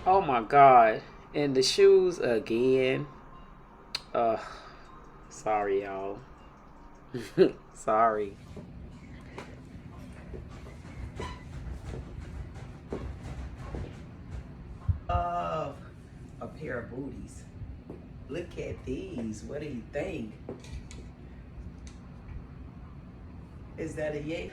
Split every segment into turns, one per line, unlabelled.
Oh my god. And the shoes again. Uh sorry y'all. Sorry. A pair of booties. Look at these. What do you think? Is that a yay?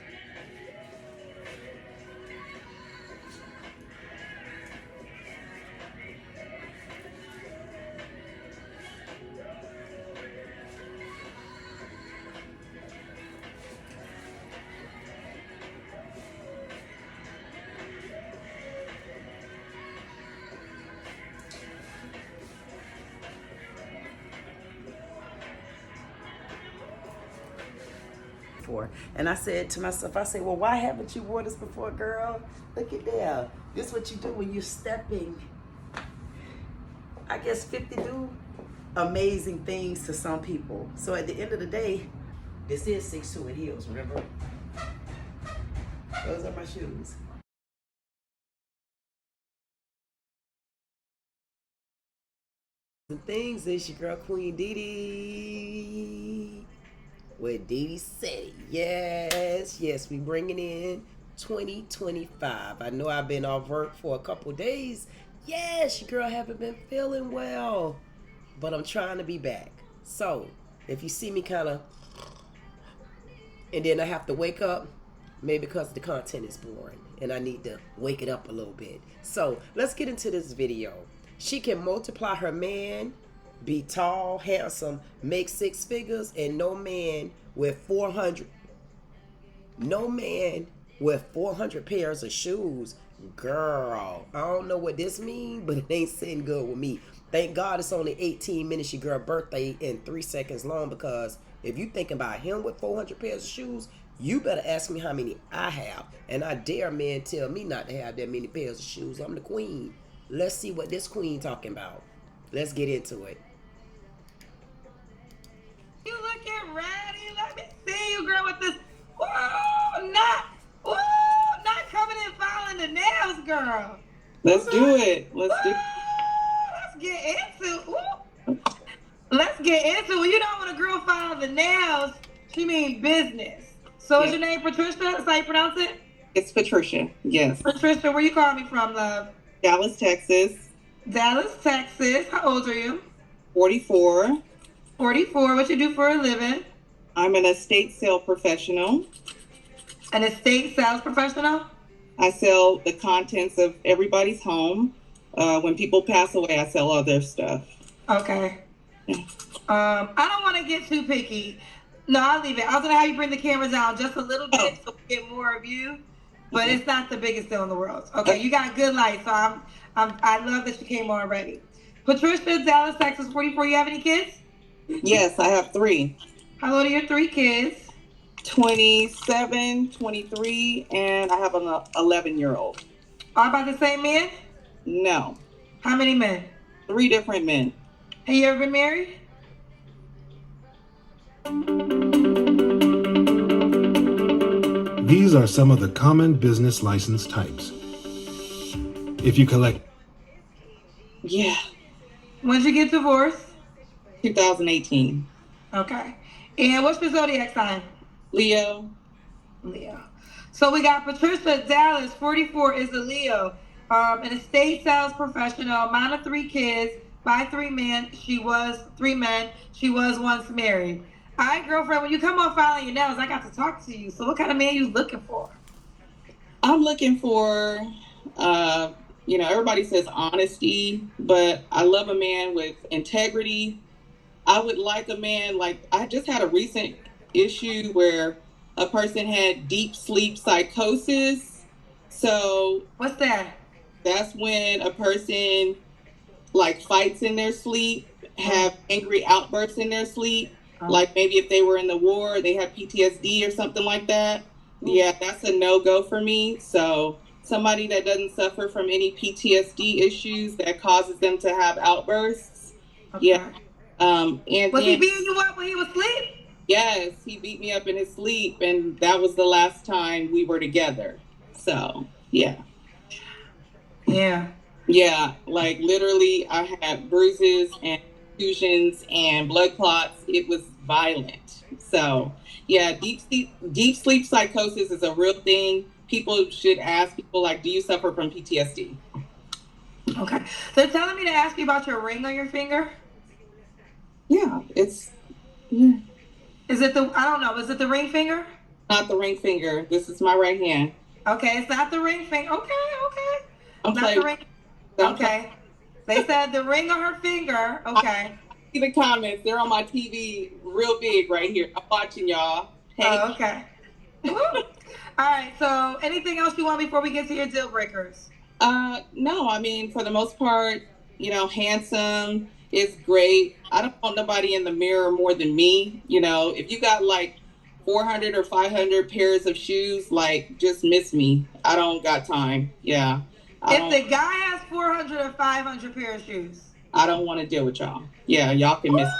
And I said to myself, I said, well, why haven't you worn this before, girl? Look at there. This is what you do when you're stepping. I guess 50 do amazing things to some people. So at the end of the day, this is 6'2" in heels, remember? Those are my shoes. The things is your girl Queen Dee Dee. With Dee Dee City. Yes, we bringing in 2025. I know I've been off work for a couple days. Yes, your girl haven't been feeling well, but I'm trying to be back. So if you see me kind of, and then I have to wake up, maybe because the content is boring and I need to wake it up a little bit. So let's get into this video. She can multiply her man, be tall, handsome, make 6 figures, and no man with 400 pairs of shoes. Girl, I don't know what this means, but it ain't sitting good with me. Thank God it's only 18 minutes your girl birthday and 3 seconds long, because if you thinking about him with 400 pairs of shoes, you better ask me how many I have. And I dare men tell me not to have that many pairs of shoes. I'm the queen. Let's see what this queen talking about. Let's get into it.
You looking ready? Let me see you, girl, with this. Not coming in filing the nails, girl.
Let's do it. Let's
get into. Let's get into it. You know, when a girl files the nails, she means business. So is your name Patricia? That's how you pronounce it?
It's Patricia. Yes.
Patricia, where you call me from, love?
Dallas, Texas.
Dallas, Texas. How old are you?
44.
44. What you do for a living?
I'm an estate sale professional.
An estate sales professional?
I sell the contents of everybody's home. When people pass away, I sell all their stuff.
Okay. I don't want to get too picky. No, I'll leave it. I was going to have you bring the camera down just a little bit so we get more of you. But it's not the biggest deal in the world. Okay, you got good light, so I love that you came on ready. Patricia, Dallas, Texas, 44. You have any kids?
Yes, I have 3.
How old are your 3 kids?
27, 23, and I have an 11-year-old.
All by the same man?
No.
How many men?
3 different men.
Have you ever been married?
These are some of the common business license types. If you collect...
Yeah.
When did you get divorced?
2018.
Okay. And what's your Zodiac sign?
Leo.
Leo. So we got Patricia, Dallas, 44, is a Leo. An estate sales professional, mom of 3 kids, by 3 men. She was 3 men. She was once married. All right, girlfriend, when you come on filing your nails, I got to talk to you. So what kind of man you looking for?
I'm looking for, everybody says honesty, but I love a man with integrity. I would like a man, I just had a recent issue where a person had deep sleep psychosis. So
what's that?
That's when a person fights in their sleep, have angry outbursts in their sleep. Like maybe if they were in the war, they had PTSD or something like that. Yeah, that's a no-go for me. So somebody that doesn't suffer from any PTSD issues that causes them to have outbursts. Okay. Yeah.
Was he beating you up when he was asleep?
Yes, he beat me up in his sleep, and that was the last time we were together. So, yeah.
Yeah.
Yeah, like literally, I had bruises and contusions and blood clots. It was violent. So, yeah, deep sleep psychosis is a real thing. People should ask people like, "Do you suffer from PTSD?"
Okay. They're telling me to ask you about your ring on your finger.
Yeah, it's yeah,
Is it the? I don't know. Is it the ring finger?
not the ring finger. This is my right hand.
Okay, it's not the ring finger. Okay, okay.
I'm
Not
playing.
the ring. Okay. They said the ring on her finger. Okay.
See the comments. They're on my TV real big right here. I'm watching y'all. Hey.
Oh, okay. Woo. All right. So, anything else you want before we get to your deal breakers?
No, I mean, for the most part, handsome is great. I don't want nobody in the mirror more than me. If you got like 400 or 500 pairs of shoes, like, just miss me. I don't got time. Yeah.
If the guy has 400 or 500 pair of shoes,
I don't want to deal with y'all. Yeah, y'all can miss me.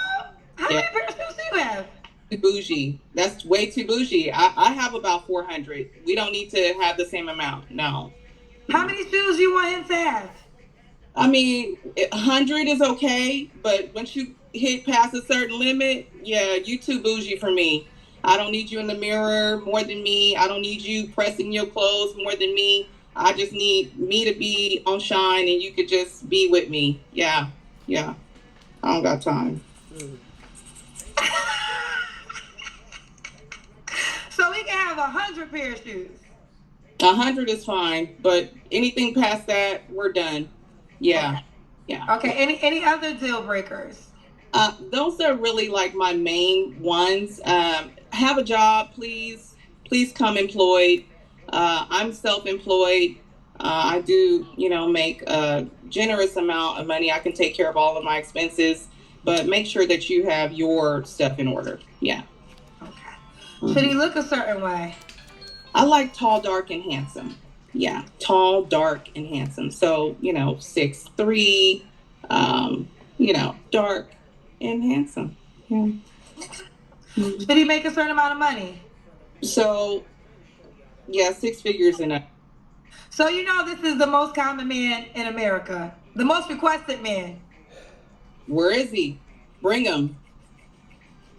How many pairs of shoes do you have?
Too bougie. That's way too bougie. I have about 400. We don't need to have the same amount. No.
How many shoes you want him to have?
I mean, 100 is okay, but once you hit past a certain limit, yeah, you too bougie for me. I don't need you in the mirror more than me. I don't need you pressing your clothes more than me. I just need me to be on shine and you could just be with me. Yeah. I don't got time.
So we can have 100 pair of shoes.
100 is fine, but anything past that, we're done. Yeah.
Okay.
Yeah.
Okay. Any other deal breakers?
Those are really like my main ones. Have a job, please. Please come employed. I'm self-employed. I do, make a generous amount of money. I can take care of all of my expenses, but make sure that you have your stuff in order. Yeah.
Okay. Should he look a certain way?
I like tall, dark, and handsome. Yeah, tall, dark, and handsome. So, 6'3", dark and handsome. Yeah.
Should he make a certain amount of money?
So, yeah, 6 figures and up.
So this is the most common man in America. The most requested man.
Where is he? Bring him.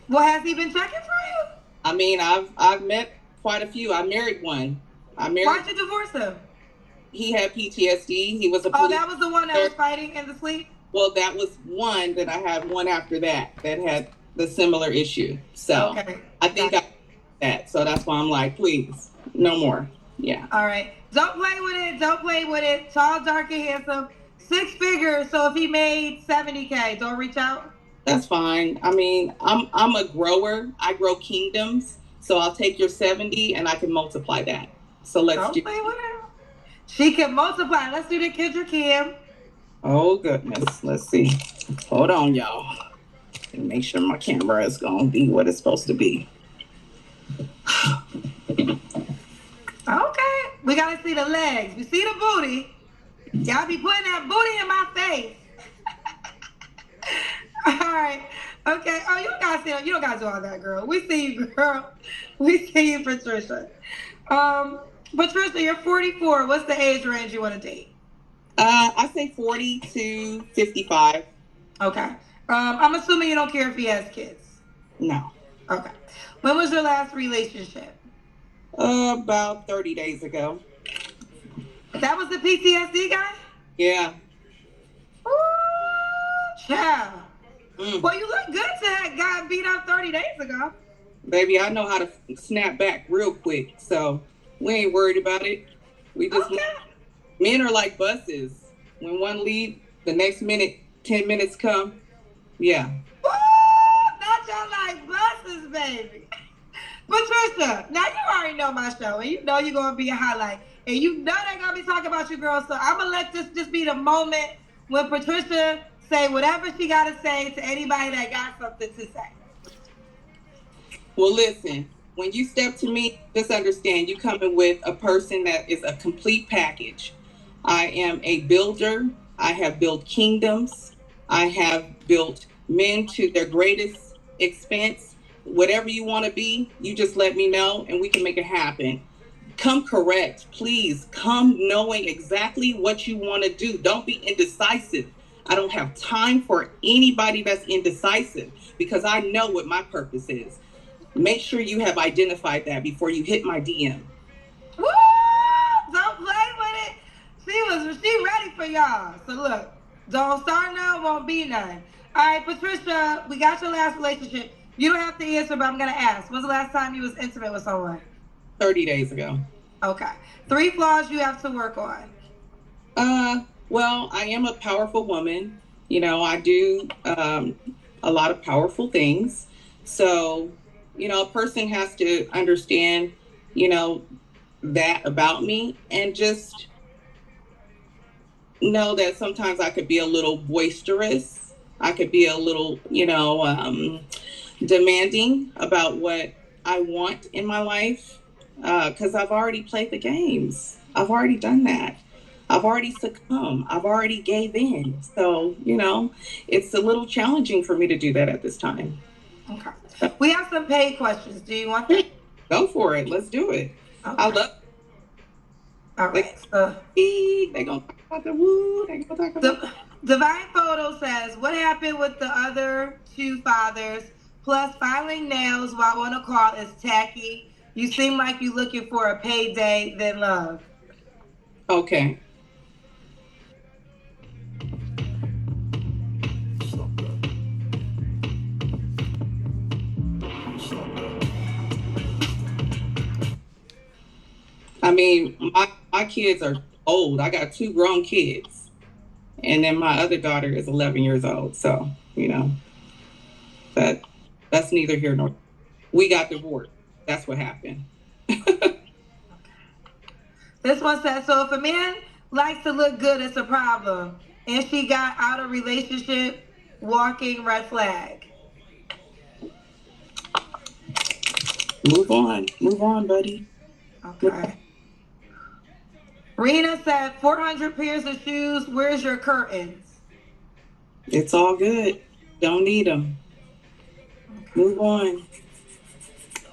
Well, has he been checking for you?
I mean, I've met quite a few. I married one.
Why'd you divorce him?
He had PTSD. He was a
police. Oh, that was the one that was fighting in the sleep?
Well, that was one that I had one after that had the similar issue. So
okay.
I think I that. So that's why I'm like, please, no more. Yeah.
All right. Don't play with it. Tall, dark, and handsome. 6 figures. So if he made 70K, don't reach out?
That's fine. I mean, I'm a grower. I grow kingdoms. So I'll take your 70 and I can multiply that. So let's
don't play with her. She can multiply. Let's do the Kendra Kim.
Oh, goodness. Let's see. Hold on, y'all. Make sure my camera is going to be what it's supposed to be.
Okay. We got to see the legs. We see the booty. Y'all be putting that booty in my face. All right. Okay. Oh, you don't got to see. You don't got to do all that, girl. We see you, girl. We see you, Patricia. Patricia, you're 44. What's the age range you want to date?
I say 40 to 55.
Okay. I'm assuming you don't care if he has kids.
No.
Okay. When was your last relationship?
About 30 days ago.
That was the PTSD guy?
Yeah.
Ooh, child. Well, you look good to have got beat up 30 days ago.
Baby, I know how to snap back real quick, so we ain't worried about it. We just men are like buses. When one leave, the next minute, 10 minutes come. Yeah.
Ooh, not y'all like buses, baby. Patricia, now you already know my show, and you know you're gonna be a highlight, and you know they're gonna be talking about you, girl. So I'm gonna let this just be the moment when Patricia say whatever she gotta say to anybody that got something to say.
Well, listen, when you step to me, just understand you coming with a person that is a complete package. I am a builder. I have built kingdoms. I have built men to their greatest expense. Whatever you want to be, you just let me know and we can make it happen. come correct, please. Come knowing exactly what you want to do. Don't be indecisive. I don't have time for anybody that's indecisive because I know what my purpose is. Make sure you have identified that before you hit my DM.
Woo! Don't play with it. She ready for y'all. So look, don't start none, won't be none. All right, Patricia, we got your last relationship. You don't have to answer, but I'm gonna ask. When's the last time you was intimate with someone?
30 days ago.
Okay. 3 flaws you have to work on.
Well, I am a powerful woman. You know, I do a lot of powerful things. So, you know, a person has to understand, you know, that about me, and just know that sometimes I could be a little boisterous. I could be a little, you know, demanding about what I want in my life, because I've already played the games. I've already done that. I've already succumbed. I've already gave in. So, you know, it's a little challenging for me to do that at this time.
Okay. We have some paid questions. Do you want them?
Go for it. Let's do it.
Okay.
I love.
All right.
They gonna talk about the woo. They gonna talk about.
Divine Photo says, what happened with the other 2 fathers? Plus, filing nails while on a call is tacky. You seem like you're looking for a payday than love.
Okay. I mean, my kids are old. I got 2 grown kids. And then my other daughter is 11 years old. So, you know, that's neither here nor there. We got divorced. That's what happened.
This one says, so if a man likes to look good, it's a problem. And she got out of relationship, walking red flag.
Move on, buddy.
Okay. Rena said, 400 pairs of shoes. Where's your curtains?
It's all good. Don't need them. Okay. Move on.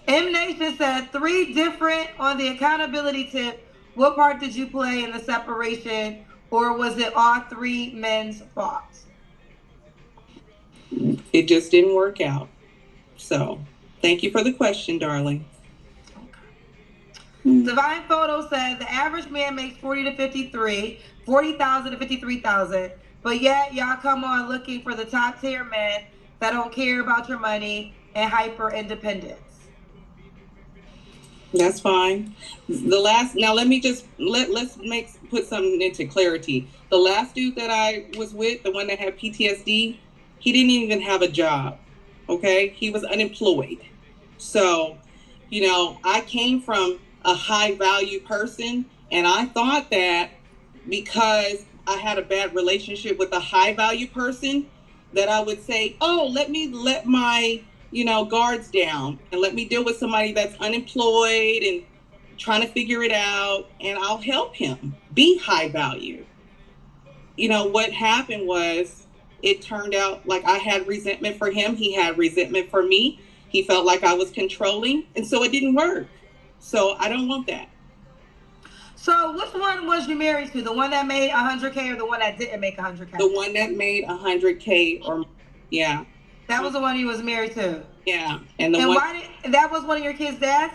M Nation said, 3 different on the accountability tip. What part did you play in the separation, or was it all 3 men's fault?
It just didn't work out. So, thank you for the question, darling.
Divine Photo said the average man makes 40 to 53, 40,000 to 53,000, but yet y'all come on looking for the top tier men that don't care about your money and hyper independence.
That's fine. Now let me just let's put something into clarity. The last dude that I was with, the one that had PTSD, he didn't even have a job. Okay, he was unemployed. So, you know, I came from a high value person, and I thought that because I had a bad relationship with a high value person, that I would say, oh, let my, you know, guards down and let me deal with somebody that's unemployed and trying to figure it out, and I'll help him be high value. You know, what happened was it turned out like I had resentment for him. He had resentment for me. He felt like I was controlling, and so it didn't work. So I don't want that.
So which one was you married to? The one that made 100K or the one that didn't make 100K?
The one that made 100K or yeah.
That was the one you was married to?
Yeah.
That was one of your kids' dads?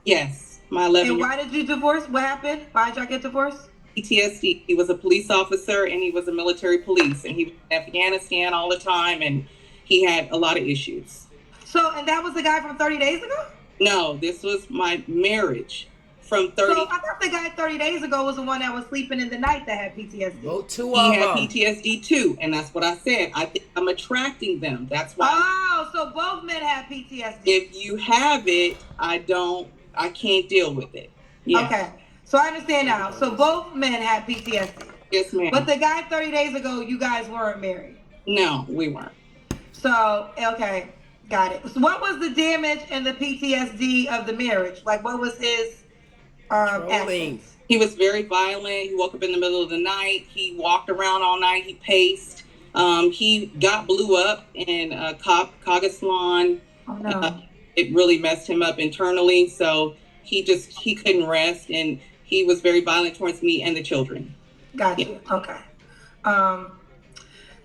Yes. My 11
And why did you divorce? What happened? Why did y'all get divorced?
PTSD. He was a police officer and he was a military police, and he was in Afghanistan all the time, and he had a lot of issues.
So, and that was the guy from 30 days ago?
No, this was my marriage from 30.
So I thought the guy 30 days ago was the one that was sleeping in the night that had PTSD.
He had PTSD too, and that's what I said. I think I'm attracting them. That's why.
Oh, so both men have PTSD.
If you have it, I can't deal with it. Yeah.
Okay, so I understand now. So both men had PTSD.
Yes, ma'am.
But the guy 30 days ago, you guys weren't married.
No, we weren't.
So, okay. Got it. So what was the damage and the PTSD of the marriage? Like, what was his actions?
He was very violent. He woke up in the middle of the night. He walked around all night. He paced. He got blew up in Kagislan.
Oh, no.
It really messed him up internally. So he couldn't rest, and he was very violent towards me and the children.
Got you. Okay.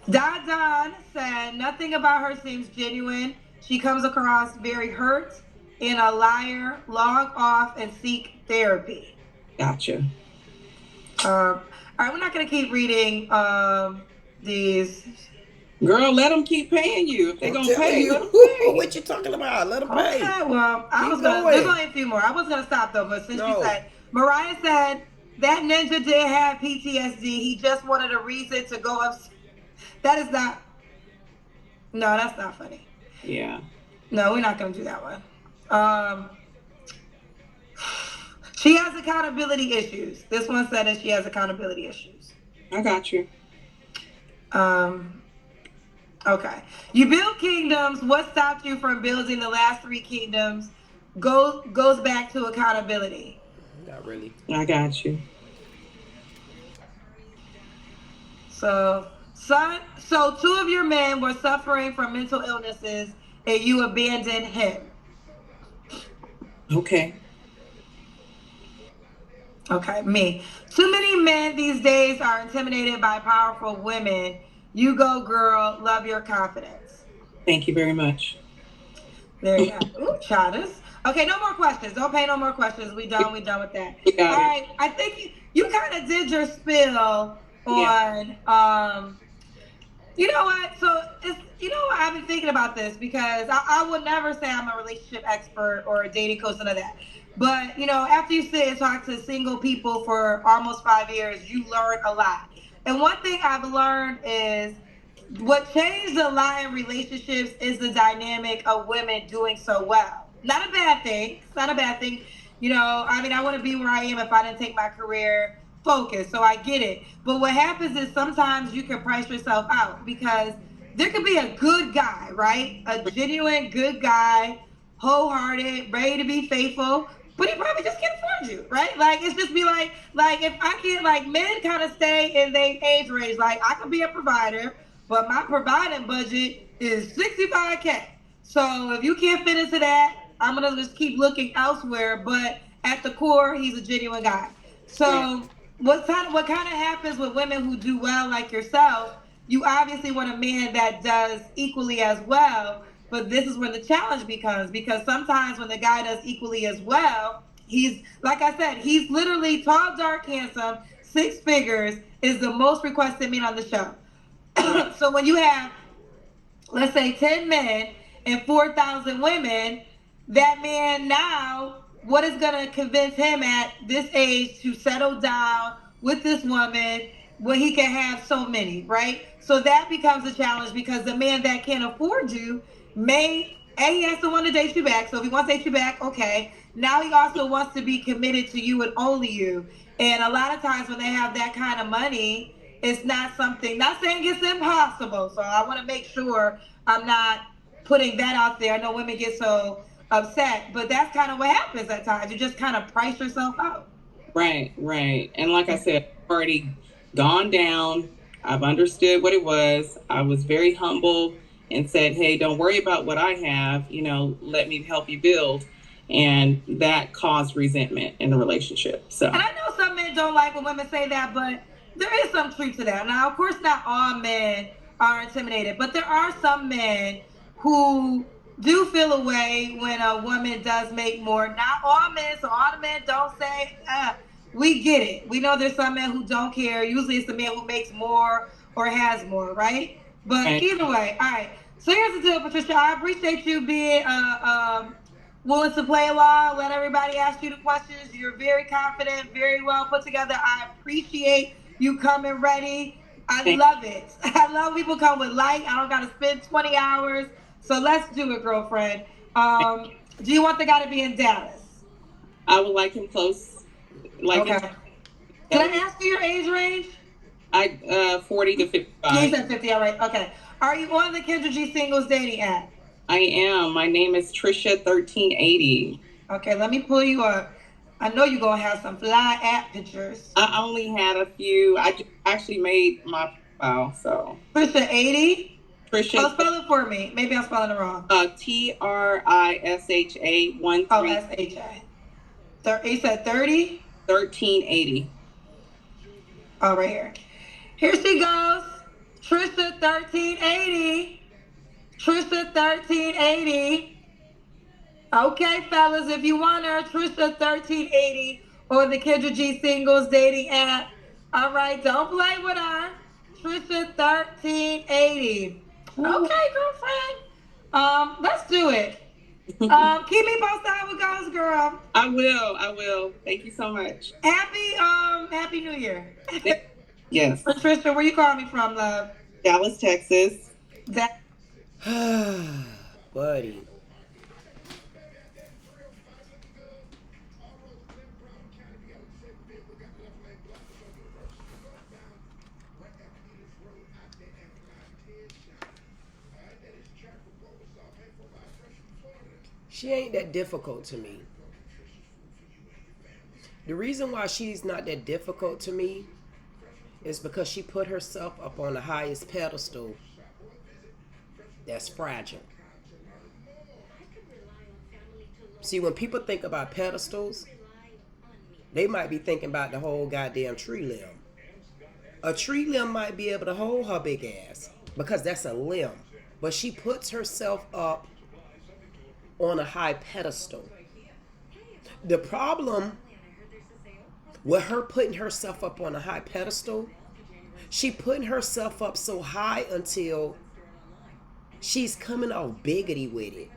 Don said, nothing about her seems genuine. She comes across very hurt and a liar. Log off and seek therapy.
Gotcha.
All right, we're not going to keep reading these.
Girl, let them keep paying you. If they're going to pay, let them pay.
What you talking about? Let them pay.
Okay, well, there's only a few more. I was going to stop, though, but since you said, Mariah said, that ninja did have PTSD. He just wanted a reason to go up. That is not. No, that's not funny.
Yeah.
No, we're not going to do that one. She has accountability issues. This one said that she has accountability issues.
I got you.
Okay. You build kingdoms. What stopped you from building the last 3 kingdoms? Goes back to accountability.
Not really.
I got you.
So 2 of your men were suffering from mental illnesses and you abandoned him.
Okay.
Okay, me. Too many men these days are intimidated by powerful women. You go, girl. Love your confidence.
Thank you very much.
There you go. Ooh, Chadas. Okay, no more questions. Don't pay no more questions. We done with that. All right. I think you kind of did your spill on, you know what? So, I've been thinking about this because I would never say I'm a relationship expert or a dating coach, none of that. But, after you sit and talk to single people for almost 5 years, you learn a lot. And one thing I've learned is what changed a lot in relationships is the dynamic of women doing so well. Not a bad thing. It's not a bad thing. I wouldn't be where I am if I didn't take my career focus. So I get it. But what happens is sometimes you can price yourself out because there could be a good guy, right? A genuine good guy, wholehearted, ready to be faithful. But he probably just can't afford you, right? Like, it's just be like if I can't, men kind of stay in their age range. Like, I can be a provider, but my providing budget is $65K. So if you can't fit into that, I'm going to just keep looking elsewhere. But at the core, he's a genuine guy. So what kind of happens with women who do well like yourself, you obviously want a man that does equally as well. But this is where the challenge becomes, because sometimes when the guy does equally as well, he's, like I said, he's literally tall, dark, handsome, 6 figures, is the most requested man on the show. So when you have, let's say, 10 men and 4,000 women, that man now, what is going to convince him at this age to settle down with this woman when he can have so many, right? So that becomes a challenge because the man that can't afford you he has to want to date you back. So if he wants to date you back, okay. Now he also wants to be committed to you and only you. And a lot of times when they have that kind of money, it's not saying it's impossible. So I want to make sure I'm not putting that out there. I know women get so upset, but that's kind of what happens at times. You just kind of price yourself out.
Right. And like I said, I've already gone down. I've understood what it was. I was very humble and said, hey, don't worry about what I have, let me help you build. And that caused resentment in the relationship. So, and
I know some men don't like when women say that, but there is some truth to that. Now, of course, not all men are intimidated, but there are some men who do feel a way when a woman does make more. Not all men, so all the men don't say, we get it. We know there's some men who don't care. Usually it's the man who makes more or has more, right? But either way, all right. So here's the deal, Patricia. I appreciate you being willing to play along, let everybody ask you the questions. You're very confident, very well put together. I appreciate you coming ready. I love it. I love people come with light. I don't got to spend 20 hours. So let's do it, girlfriend. Do you want the guy to be in Dallas?
I would like him close.
Okay. Can I ask you your age range?
40 to 55.
You said 50, all right. Okay. Are you on the Kendra G Singles dating app?
I am. My name is Trisha1380.
Okay, let me pull you up. I know you're going to have some fly app pictures.
I only had a few. I actually made my profile, so.
Trisha 80?
Trisha.
Oh, spell it for me. Maybe I'm spelling it wrong.
TRISHA 13.
Oh, SHA. You said 30?
1380.
Oh, right here. Here she goes. Trisha 1380. Trisha 1380. Okay, fellas, if you want her, Trisha 1380 or the Kendra G Singles dating app. All right, don't play with her. Trisha 1380. Okay, girlfriend. Let's do it. Keep me posted how it goes, girl.
I will. Thank you so much.
Happy New Year.
Yes.
Trisha, where you calling me from, love?
Dallas, Texas.
Buddy. She ain't that difficult to me. The reason why she's not that difficult to me is because she put herself up on the highest pedestal that's fragile. See, when people think about pedestals, they might be thinking about the whole goddamn tree limb. A tree limb might be able to hold her big ass because that's a limb. But she puts herself up on a high pedestal. The problem with her putting herself up on a high pedestal, she putting herself up so high until she's coming off biggity with it.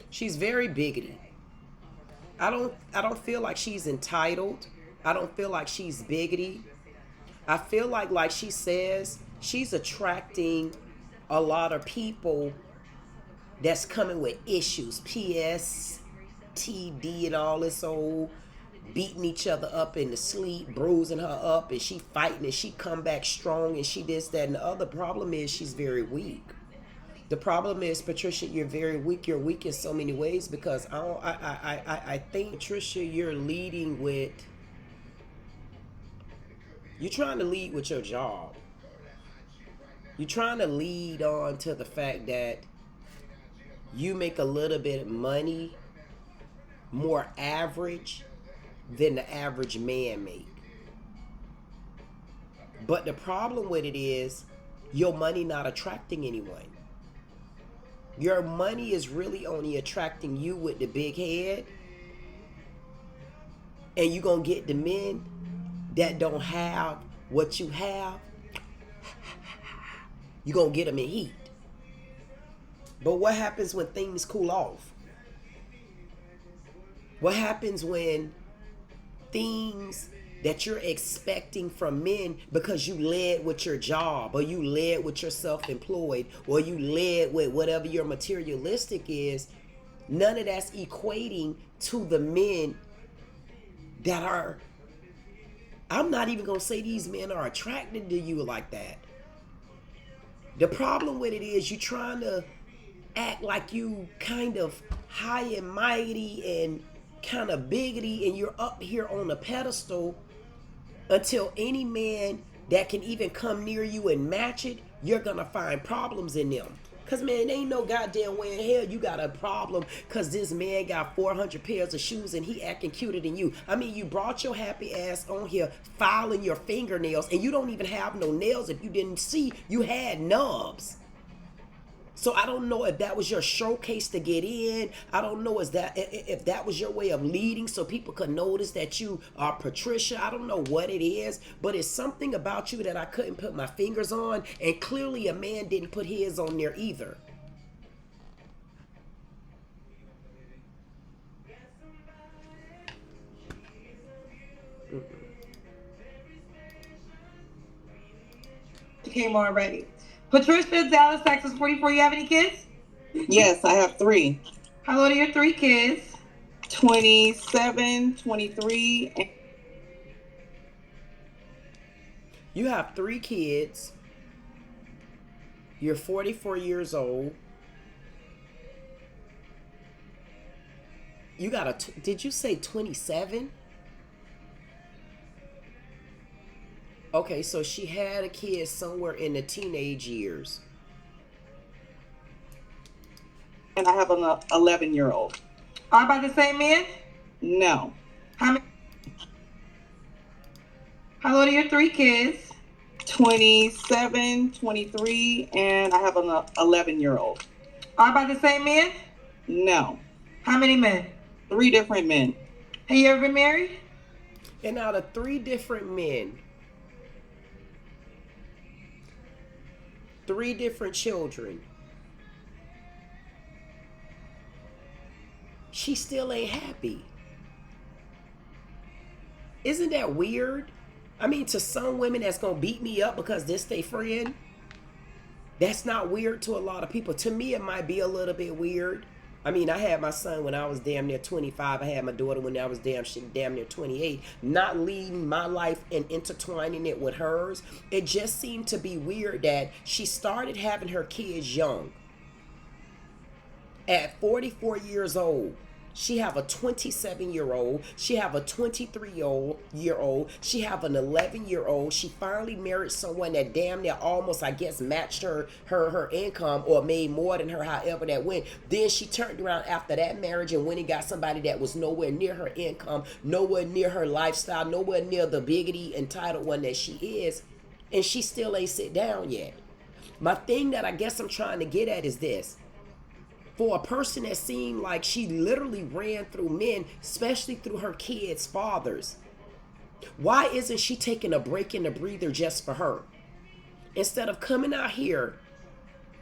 She's very biggity. I don't feel like she's entitled. I don't feel like she's biggity. I feel like she says, she's attracting a lot of people that's coming with issues. Ptsd and all this old beating each other up in the sleep, bruising her up, and she fighting and she come back strong and she this, that, and the other. Problem is she's very weak. The problem is, Patricia, you're very weak. You're weak in so many ways because I think, Patricia, you're leading with, you're trying to lead with your job. You're trying to lead on to the fact that you make a little bit of money more average than the average man make. But the problem with it is your money not attracting anyone. Your money is really only attracting you with the big head. And you're going to get the men that don't have what you have. You're going to get them in heat. But what happens when things cool off? What happens when things that you're expecting from men because you led with your job or you led with your self-employed or you led with whatever your materialistic is, none of that's equating to the men that are, I'm not even going to say these men are attracted to you like that. The problem with it is you're trying to act like you kind of high and mighty and kind of biggity and you're up here on a pedestal until any man that can even come near you and match it, you're gonna find problems in them. Cause man, ain't no goddamn way in hell you got a problem cause this man got 400 pairs of shoes and he acting cuter than you. I mean, you brought your happy ass on here filing your fingernails and you don't even have no nails. If you didn't see, you had nubs. So I don't know if that was your showcase to get in. I don't know if that was your way of leading so people could notice that you are Patricia. I don't know what it is, but it's something about you that I couldn't put my fingers on, and clearly a man didn't put his on there either.
Came already. Patricia, Dallas, Texas, 44. You have any kids?
Yes, I have 3.
How old are your 3 kids?
27, 23. And
you have 3 kids. You're 44 years old. You got a, did you say 27? Okay, so she had a kid somewhere in the teenage years.
and I have an 11-year-old.
All by the same man?
No.
How old are your 3 kids?
27, 23, and I have an 11-year-old.
All by the same man?
No.
How many men?
3 different men.
Have you ever been married?
And out of 3 different men, 3 different children, she still ain't happy. Isn't that weird? I mean, to some women that's gonna beat me up because this they friend, that's not weird to a lot of people. To me, it might be a little bit weird. I mean, I had my son when I was damn near 25. I had my daughter when I was damn near 28. Not leading my life and intertwining it with hers. It just seemed to be weird that she started having her kids young. At 44 years old, she have a 27-year-old. She have a 23-year-old. She have an 11-year-old. She finally married someone that damn near almost, I guess, matched her income or made more than her, however that went. Then she turned around after that marriage and went and got somebody that was nowhere near her income, nowhere near her lifestyle, nowhere near the biggity entitled one that she is. And she still ain't sit down yet. My thing that I guess I'm trying to get at is this. For a person that seemed like she literally ran through men, especially through her kids' fathers, why isn't she taking a break and a breather just for her? Instead of coming out here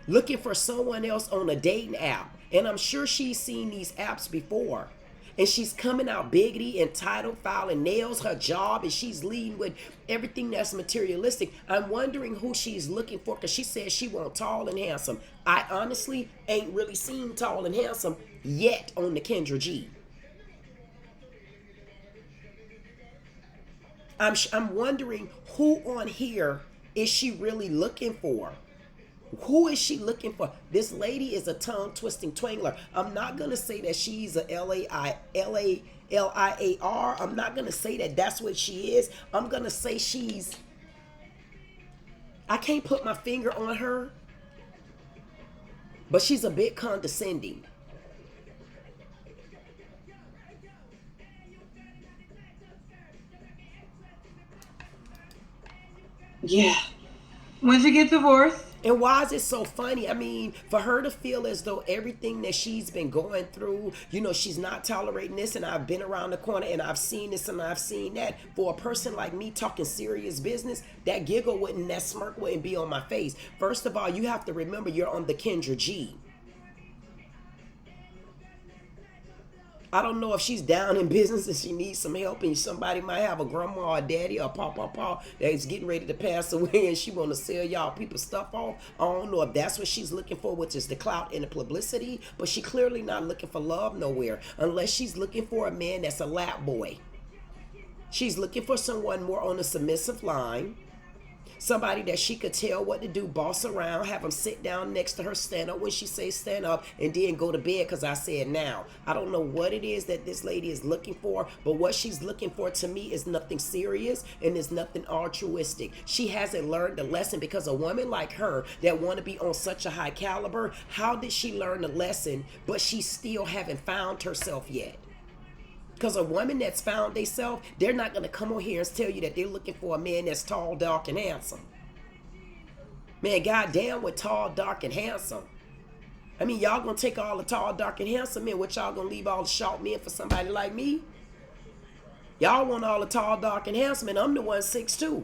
looking for someone else on a dating app, and I'm sure she's seen these apps before, and she's coming out biggity, entitled, filing nails, her job, and she's leading with everything that's materialistic. I'm wondering who she's looking for, because she says she wants tall and handsome. I honestly ain't really seen tall and handsome yet on the Kendra G. I'm wondering who on here is she really looking for? Who is she looking for? This lady is a tongue-twisting twangler. I'm not going to say that she's a L-A-I-A-R. I'm not going to say that that's what she is. I'm going to say she's... I can't put my finger on her, but she's a bit condescending.
Yeah.
When'd you get divorced?
And why is it so funny? I mean, for her to feel as though everything that she's been going through, you know, she's not tolerating this, and I've been around the corner and I've seen this and I've seen that. For a person like me talking serious business, that giggle wouldn't, that smirk wouldn't be on my face. First of all, you have to remember you're on the Kendra G. I don't know if she's down in business and she needs some help, and somebody might have a grandma or daddy or papa that's getting ready to pass away and she want to sell y'all people's stuff off. I don't know if that's what she's looking for, which is the clout and the publicity, but she clearly not looking for love nowhere, unless she's looking for a man that's a lap boy. She's looking for someone more on the submissive line. Somebody that she could tell what to do, boss around, have them sit down next to her, stand up when she says stand up, and then go to bed because I said now. I don't know what it is that this lady is looking for, but what she's looking for to me is nothing serious and is nothing altruistic. She hasn't learned the lesson, because a woman like her that want to be on such a high caliber, how did she learn the lesson, but she still haven't found herself yet? Because a woman that's found themselves, they're not going to come on here and tell you that they're looking for a man that's tall, dark, and handsome. Man, goddamn with tall, dark, and handsome. I mean, y'all going to take all the tall, dark, and handsome men. What, y'all going to leave all the short men for somebody like me? Y'all want all the tall, dark, and handsome, and I'm the one 6'2".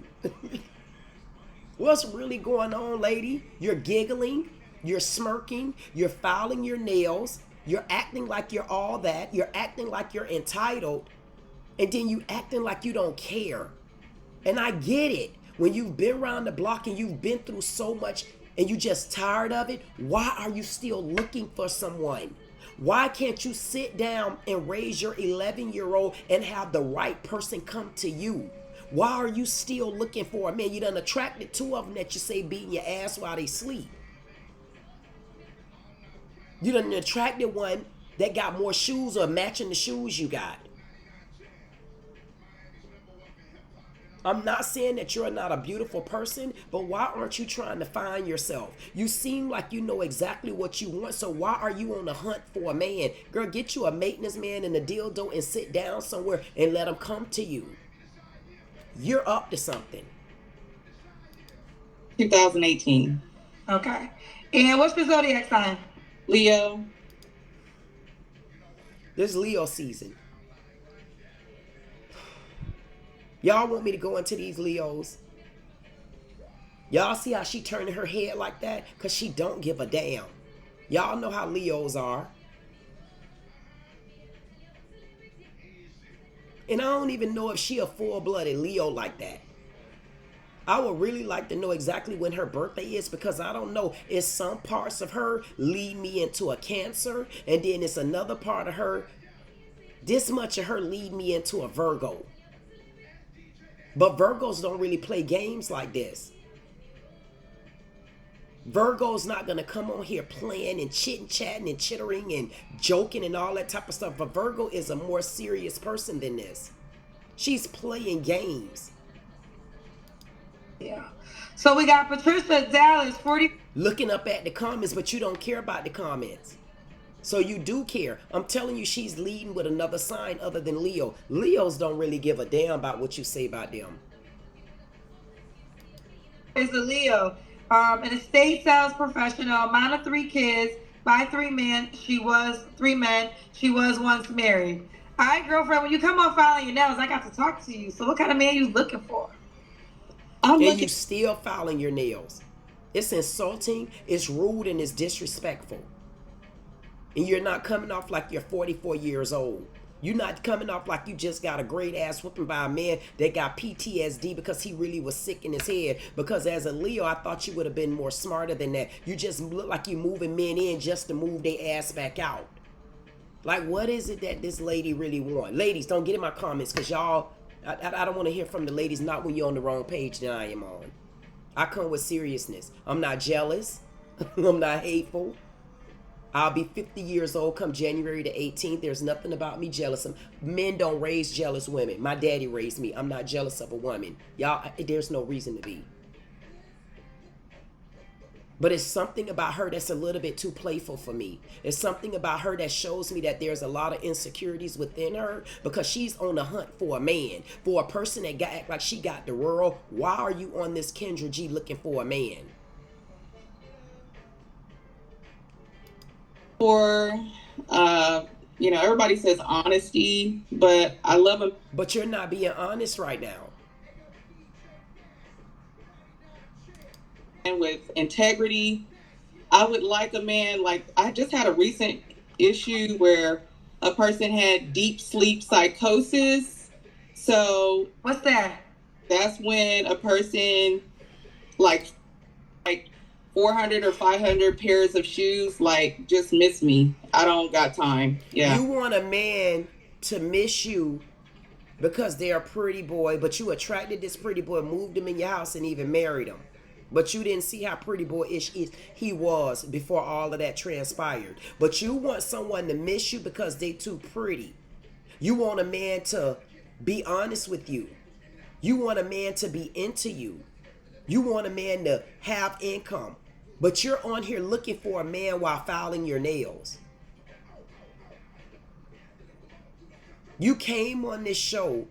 What's really going on, lady? You're giggling. You're smirking. You're filing your nails. You're acting like you're all that. You're acting like you're entitled. And then you acting like you don't care. And I get it. When you've been around the block and you've been through so much and you just tired of it, why are you still looking for someone? Why can't you sit down and raise your 11-year-old and have the right person come to you? Why are you still looking for a man? You done attracted 2 of them that you say beating your ass while they sleep. You done attracted one that got more shoes or matching the shoes you got. I'm not saying that you're not a beautiful person, but why aren't you trying to find yourself? You seem like you know exactly what you want, so why are you on the hunt for a man? Girl, get you a maintenance man and a dildo and sit down somewhere and let him come to you. You're up to something.
2018.
Okay. And what's your zodiac sign?
Leo.
This Leo season. Y'all want me to go into these Leos? Y'all see how she turning her head like that? Because she don't give a damn. Y'all know how Leos are. And I don't even know if she a full-blooded Leo like that. I would really like to know exactly when her birthday is, because I don't know. It's some parts of her lead me into a Cancer, and then it's another part of her, this much of her lead me into a Virgo. But Virgos don't really play games like this. Virgo's not going to come on here playing and chit-chatting and chittering and joking and all that type of stuff. But Virgo is a more serious person than this. She's playing games.
Yeah. So we got Patricia Dallas, 40.
Looking up at the comments, but you don't care about the comments. So you do care. I'm telling you, she's leading with another sign other than Leo. Leos don't really give a damn about what you say about them.
Is a Leo. An estate sales professional, mom of 3 kids, by 3 men. She was 3 men. She was once married. All right, girlfriend, when you come on filing your nails, I got to talk to you. So what kind of man you looking for?
And you still filing your nails. It's insulting, it's rude, and it's disrespectful. And you're not coming off like you're 44 years old. You're not coming off like you just got a great ass whooping by a man that got PTSD because he really was sick in his head. Because as a Leo, I thought you would have been more smarter than that. You just look like you moving men in just to move their ass back out. Like, what is it that this lady really want? Ladies, don't get in my comments, because y'all, I don't want to hear from the ladies, not when you're on the wrong page that I am on. I come with seriousness. I'm not jealous. I'm not hateful. I'll be 50 years old come January the 18th. There's nothing about me jealous. Men don't raise jealous women. My daddy raised me. I'm not jealous of a woman. Y'all, there's no reason to be. But it's something about her that's a little bit too playful for me. It's something about her that shows me that there's a lot of insecurities within her, because she's on the hunt for a man, for a person that act like she got the world. Why are you on this Kendra G looking for a man?
For, everybody says honesty, but I love him.
But you're not being honest right now.
And with integrity, I would like a man, like, I just had a recent issue where a person had deep sleep psychosis. So
what's that?
That's when a person like 400 or 500 pairs of shoes, like, just miss me. I don't got time. Yeah.
You want a man to miss you because they're a pretty boy, but you attracted this pretty boy, moved him in your house, and even married him. But you didn't see how pretty boy-ish he was before all of that transpired. But you want someone to miss you because they too pretty. You want a man to be honest with you. You want a man to be into you. You want a man to have income. But you're on here looking for a man while filing your nails. You came on this show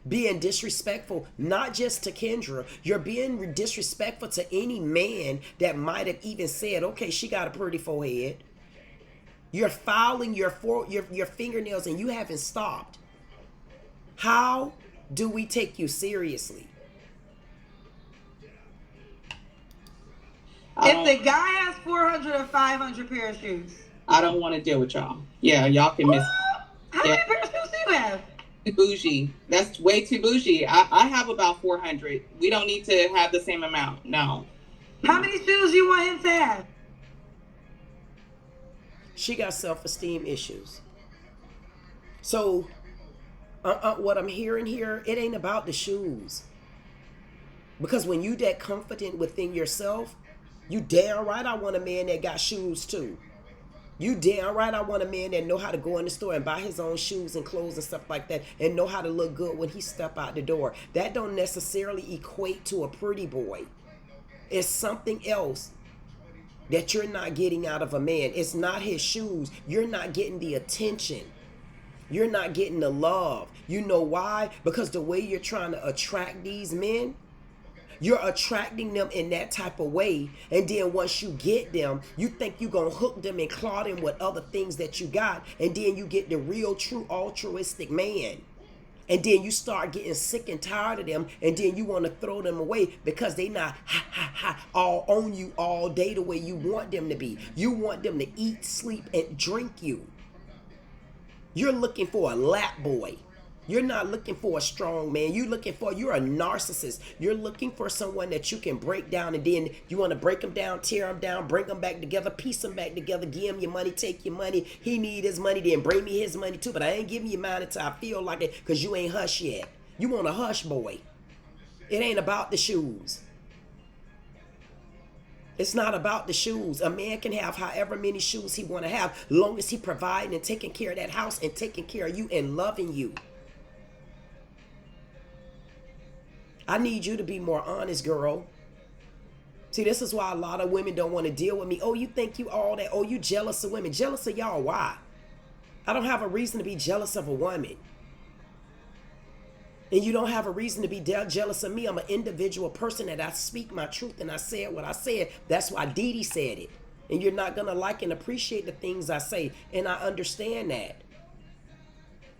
being disrespectful, not just to Kendra. You're being disrespectful to any man that might have even said, okay, she got a pretty forehead. You're filing your fingernails and you haven't stopped. How do we take you seriously?
If the guy has 400 or 500 pair of shoes,
I don't want to deal with y'all. Yeah, y'all can miss.
How many pair of shoes do you have?
Too bougie. That's way too bougie. I have about 400. We don't need to have the same amount. No.
How many shoes you want him to have?
She got self-esteem issues. So what I'm hearing here, it ain't about the shoes. Because when you that confident within yourself, you damn right I want a man that got shoes too. You damn right I want a man that know how to go in the store and buy his own shoes and clothes and stuff like that, and know how to look good when he step out the door. That don't necessarily equate to a pretty boy. It's something else that you're not getting out of a man. It's not his shoes. You're not getting the attention. You're not getting the love. You know why? Because the way you're trying to attract these men, you're attracting them in that type of way. And then once you get them, you think you're going to hook them and claw them with other things that you got. And then you get the real, true, altruistic man. And then you start getting sick and tired of them. And then you want to throw them away because they not all on you all day the way you want them to be. You want them to eat, sleep, and drink you. You're looking for a lap boy. You're not looking for a strong man. You're a narcissist. You're looking for someone that you can break down, and then you want to break them down, tear them down, bring them back together, piece them back together, give him your money, take your money. He need his money, then bring me his money too. But I ain't giving you mine until I feel like it, because you ain't hush yet. You want a hush boy. It ain't about the shoes. It's not about the shoes. A man can have however many shoes he want to have, long as he providing and taking care of that house and taking care of you and loving you. I need you to be more honest, girl. See, this is why a lot of women don't want to deal with me. Oh, you think you all that? Oh, you jealous of women. Jealous of y'all? Why? I don't have a reason to be jealous of a woman. And you don't have a reason to be jealous of me. I'm an individual person that I speak my truth and I said what I said. That's why Dee Dee said it. And you're not going to like and appreciate the things I say. And I understand that.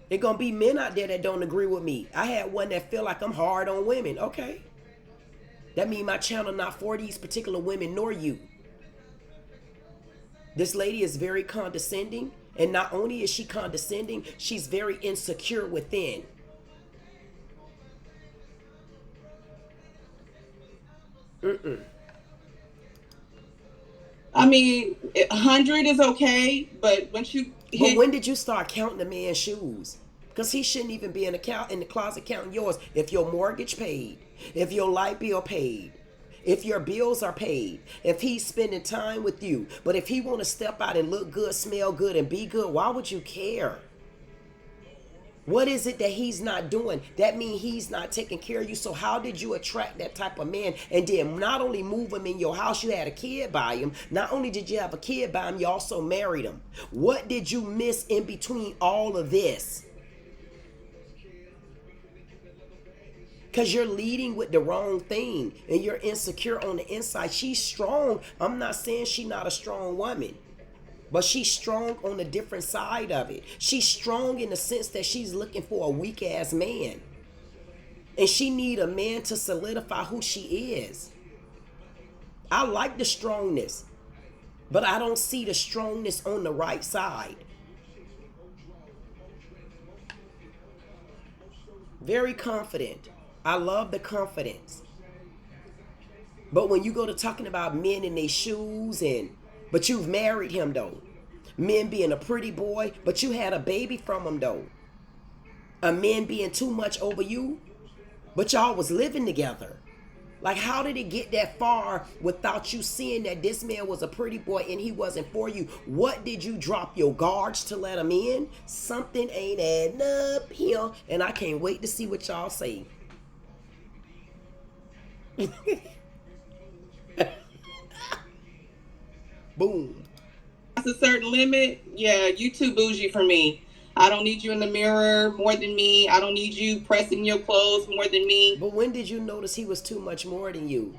There's going to be men out there that don't agree with me. I had one that feel like I'm hard on women. Okay. That means my channel not for these particular women nor you. This lady is very condescending. And not only is she condescending, she's very insecure within.
I mean, 100 is okay, but once you hit...
But when did you start counting the man's shoes? Because he shouldn't even be in the closet counting yours. If your mortgage paid, if your light bill paid, if your bills are paid, if he's spending time with you. But if he want to step out and look good, smell good, and be good, why would you care? What is it that he's not doing? That means he's not taking care of you. So how did you attract that type of man? And then not only move him in your house, you had a kid by him. Not only did you have a kid by him, you also married him. What did you miss in between all of this? Because you're leading with the wrong thing and you're insecure on the inside. She's strong. I'm not saying she's not a strong woman. But she's strong on a different side of it. She's strong in the sense that she's looking for a weak-ass man. And she need a man to solidify who she is. I like the strongness. But I don't see the strongness on the right side. Very confident. I love the confidence. But when you go to talking about men in their shoes but you've married him though. Men being a pretty boy, but you had a baby from him though. A man being too much over you, but y'all was living together. Like, how did it get that far without you seeing that this man was a pretty boy and he wasn't for you? What did you drop your guards to let him in? Something ain't adding up here. And I can't wait to see what y'all say. Boom.
That's a certain limit. Yeah, you too bougie for me. I don't need you in the mirror more than me. I don't need you pressing your clothes more than me.
But when did you notice he was too much more than you?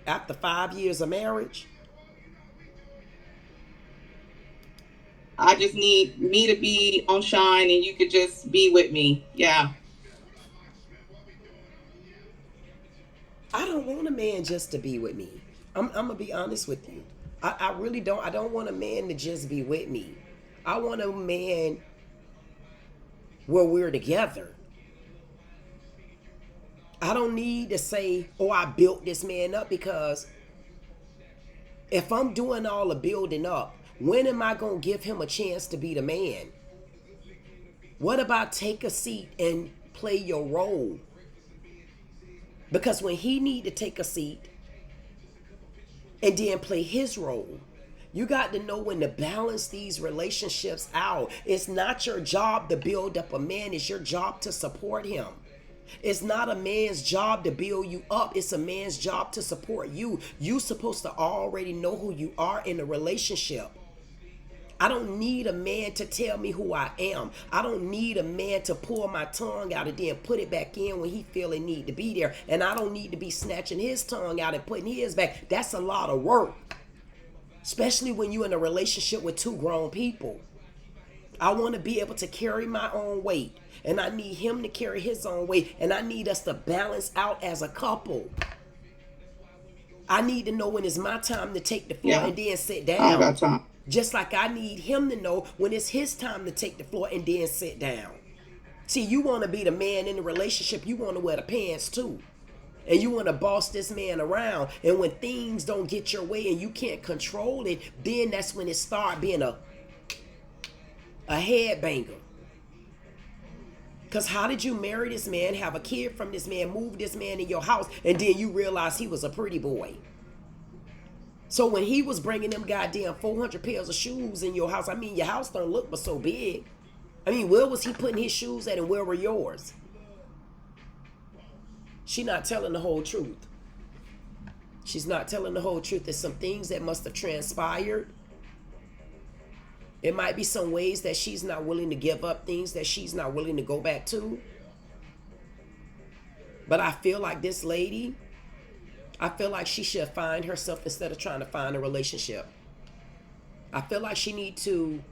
After 5 years of marriage?
I just need me to be on shine and you could just be with me. Yeah.
I don't want a man just to be with me. I'm going to be honest with you. I really don't. I don't want a man to just be with me. I want a man where we're together. I don't need to say, oh, I built this man up, because if I'm doing all the building up, when am I going to give him a chance to be the man? What about take a seat and play your role? Because when he need to take a seat and then play his role, You got to know when to balance these relationships out. It's not your job to build up a man. It's your job to support him. It's not a man's job to build you up. It's a man's job to support you. You're supposed to already know who you are in a relationship. I don't need a man to tell me who I am. I don't need a man to pull my tongue out and then put it back in when he feel it need to be there. And I don't need to be snatching his tongue out and putting his back. That's a lot of work. Especially when you're in a relationship with two grown people. I want to be able to carry my own weight. And I need him to carry his own weight. And I need us to balance out as a couple. I need to know when it's my time to take the floor and then sit down.
I got time.
Just like I need him to know when it's his time to take the floor and then sit down. See, you want to be the man in the relationship. You want to wear the pants too. And you want to boss this man around. And when things don't get your way and you can't control it, then that's when it start being a headbanger. Because how did you marry this man, have a kid from this man, move this man in your house, and then you realize he was a pretty boy? So when he was bringing them goddamn 400 pairs of shoes in your house, I mean, your house don't look but so big. I mean, where was he putting his shoes at and where were yours? She's not telling the whole truth. She's not telling the whole truth. There's some things that must have transpired. It might be some ways that she's not willing to give up, things that she's not willing to go back to. But I feel like this lady, I feel like she should find herself instead of trying to find a relationship. I feel like she needs to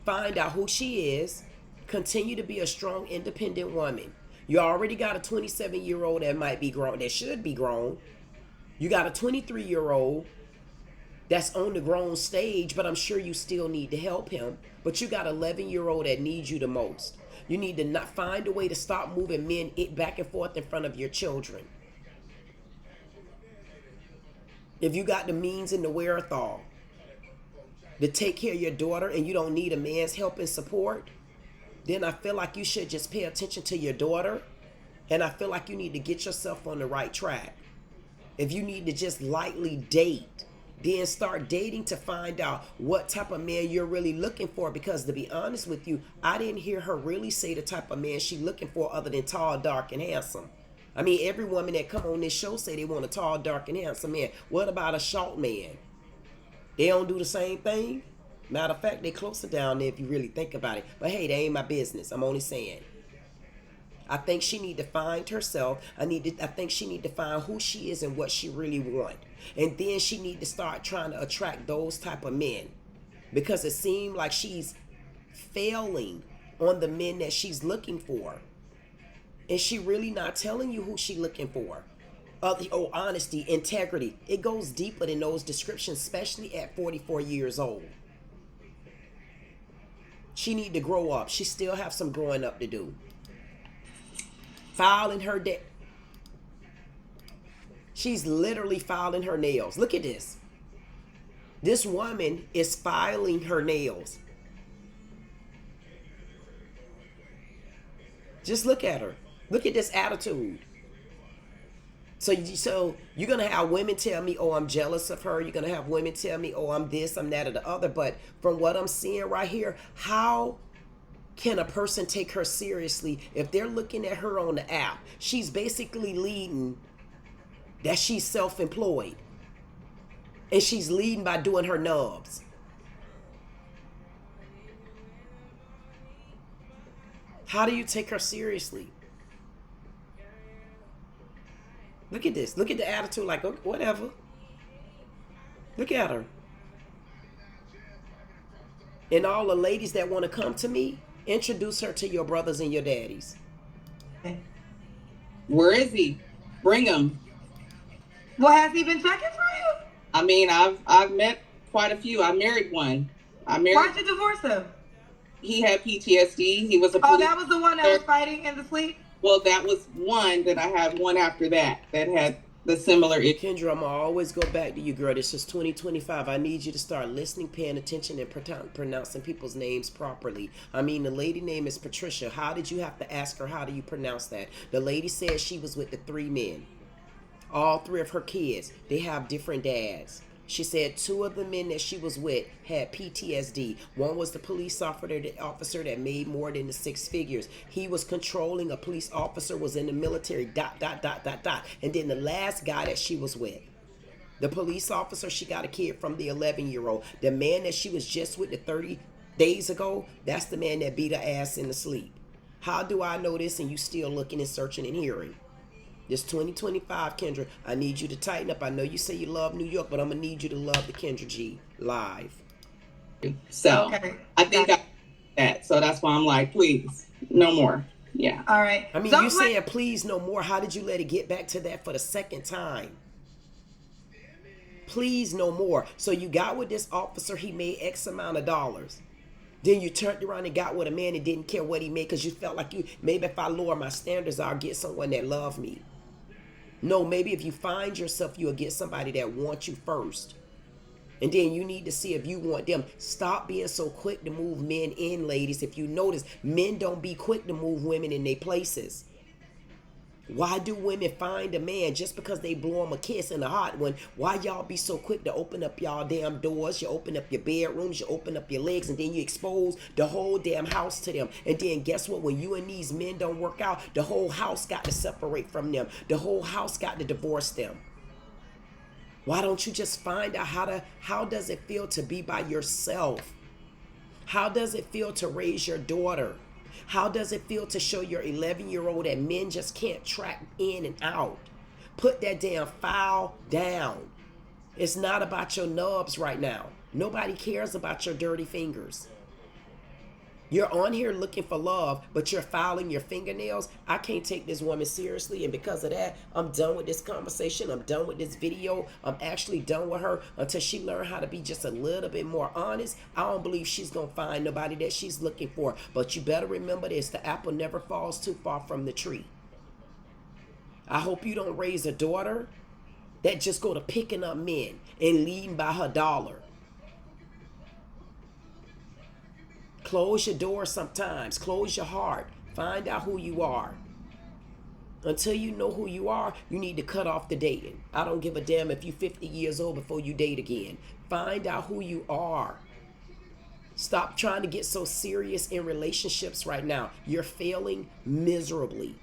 find out who she is, continue to be a strong, independent woman. You already got a 27-year-old that might be grown, that should be grown. You got a 23-year-old that's on the grown stage, but I'm sure you still need to help him. But you got an 11-year-old that needs you the most. You need to not find a way to stop moving men back and forth in front of your children. If you got the means and the wherewithal to take care of your daughter and you don't need a man's help and support, then I feel like you should just pay attention to your daughter. And I feel like you need to get yourself on the right track. If you need to just lightly date, then start dating to find out what type of man you're really looking for. Because to be honest with you, I didn't hear her really say the type of man she's looking for other than tall, dark, and handsome. I mean, every woman that come on this show say they want a tall, dark, and handsome man. What about a short man? They don't do the same thing? Matter of fact, they closer down there if you really think about it. But hey, that ain't my business. I'm only saying. I think she need to find herself. I think she need to find who she is and what she really want. And then she need to start trying to attract those type of men. Because it seems like she's failing on the men that she's looking for. And she really not telling you who she looking for. Honesty, integrity. It goes deeper than those descriptions, especially at 44 years old. She need to grow up. She still have some growing up to do. Filing her day. She's literally filing her nails. Look at this. This woman is filing her nails. Just look at her. Look at this attitude. So you're going to have women tell me, oh, I'm jealous of her. You're going to have women tell me, oh, I'm this, I'm that, or the other. But from what I'm seeing right here, how can a person take her seriously if they're looking at her on the app? She's basically leading that she's self-employed. And she's leading by doing her nubs. How do you take her seriously? Look at this. Look at the attitude, like, whatever. Look at her. And all the ladies that want to come to me, introduce her to your brothers and your daddies.
Where is he? Bring him.
Well, has he been checking for you?
I mean, I've met quite a few. I married one.
Why'd you divorce him?
He had PTSD. He was a
Oh, that was the one that was fighting in the sleep?
Well, that was one. That I had one after that had the similar issue.
Kendra, I'm going to always go back to you, girl. This is 2025. I need you to start listening, paying attention, and pronouncing people's names properly. I mean, the lady name is Patricia. How did you have to ask her, how do you pronounce that? The lady said she was with the 3 men. All 3 of her kids, they have different dads. She said 2 of the men that she was with had PTSD. One was the police officer that made more than the 6 figures. He was controlling. A police officer was in the military, ... And then the last guy that she was with, the police officer, she got a kid from the 11-year-old. The man that she was just with the 30 days ago, that's the man that beat her ass in the sleep. How do I know this and you still looking and searching and hearing? This 2025, Kendra, I need you to tighten up. I know you say you love New York, but I'm going to need you to love the Kendra G live.
So I think that. So that's why I'm like, please, no more. Yeah.
All right.
I mean, you saying please no more. How did you let it get back to that for the second time? Please no more. So you got with this officer, he made X amount of dollars. Then you turned around and got with a man and didn't care what he made because you felt like maybe if I lower my standards, I'll get someone that loves me. No, maybe if you find yourself, you'll get somebody that wants you first. And then you need to see if you want them. Stop being so quick to move men in, ladies. If you notice, men don't be quick to move women in their places. Why do women find a man just because they blow them a kiss in the hot one? Why y'all be so quick to open up y'all damn doors? You open up your bedrooms, you open up your legs, and then you expose the whole damn house to them. And then guess what? When you and these men don't work out, the whole house got to separate from them. The whole house got to divorce them. Why don't you just find out how does it feel to be by yourself? How does it feel to raise your daughter? How does it feel to show your 11-year-old that men just can't track in and out? Put that damn file down. It's not about your nubs right now. Nobody cares about your dirty fingers. You're on here looking for love, but you're filing your fingernails. I can't take this woman seriously, and because of that, I'm done with this conversation. I'm done with this video. I'm actually done with her until she learns how to be just a little bit more honest. I don't believe she's going to find nobody that she's looking for. But you better remember this, the apple never falls too far from the tree. I hope you don't raise a daughter that just go to picking up men and leading by her dollar. Close your door sometimes. Close your heart. Find out who you are. Until you know who you are, you need to cut off the dating. I don't give a damn if you're 50 years old before you date again. Find out who you are. Stop trying to get so serious in relationships right now. You're failing miserably.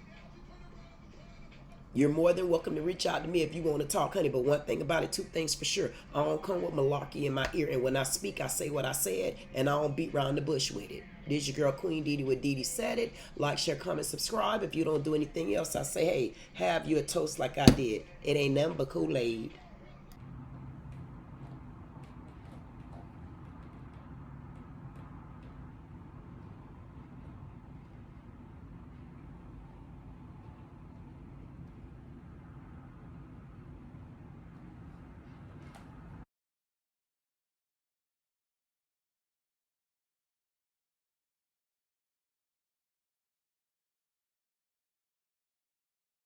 You're more than welcome to reach out to me if you want to talk, honey. But one thing about it, 2 things for sure. I don't come with malarkey in my ear. And when I speak, I say what I said. And I don't beat around the bush with it. This your girl, Queen Dee Dee with Dee Dee Said It. Like, share, comment, subscribe. If you don't do anything else, I say, hey, have you a toast like I did. It ain't nothing but Kool-Aid.